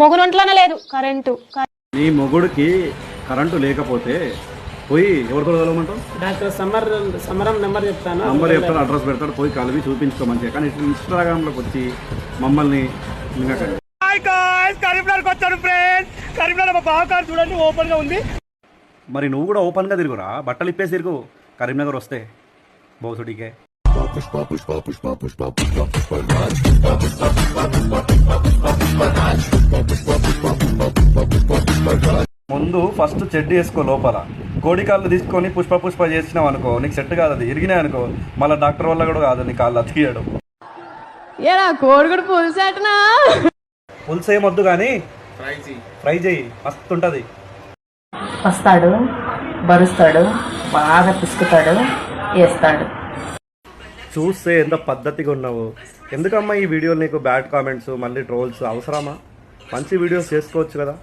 మొగునొంట్లోనే లేదు కరెంటు. నీ మొగుడికి కరెంటు లేకపోతే పోయి ఎవరితో కలవమంటావు? డాక్టర్ సమరం నెంబర్ చెప్తాను, అడ్రస్ పెడతాడు, పోయి కలిపి చూపించుకో మంచిగా. కానీ ఇన్స్టాగ్రామ్లోకి వచ్చి మమ్మల్ని కరీంనగర్కి వచ్చాను ఫ్రెండ్స్. కరీంనగర్ మా బావకారు చూడండి ఓపెన్ గా ఉంది. మరి నువ్వు కూడా ఓపెన్గా తిరుగురా, బట్టలు ఇప్పేసి తిరుగు కరీంనగర్ వస్తే బోసుడికే. ముందు ఫస్ట్ చెడ్డి వేసుకో లోపల, కోడి కాళ్ళు తీసుకొని పుష్ప చేసినావు అనుకో, నీకు సెట్ కాదు, అది ఇరిగినాయి అనుకో మళ్ళీ డాక్టర్ వల్ల కూడా కాదు నీ కాళ్ళు అతికియడం. కోడిగుడు పులుసేటనా? పులుసు ఏమొద్దు కానీ ఫ్రై చేయి, మస్తు ఉంటుంది. వస్తాడు, బరుస్తాడు, బాగా పిసుకుతాడు, వేస్తాడు. చూస్తే ఎంత పద్ధతిగా ఉన్నావు. ఎందుకమ్మా ఈ వీడియోలు నీకు బ్యాడ్ కామెంట్స్ మళ్ళీ ట్రోల్స్ అవసరమా? మంచి వీడియోస్ చేసుకోవచ్చు కదా.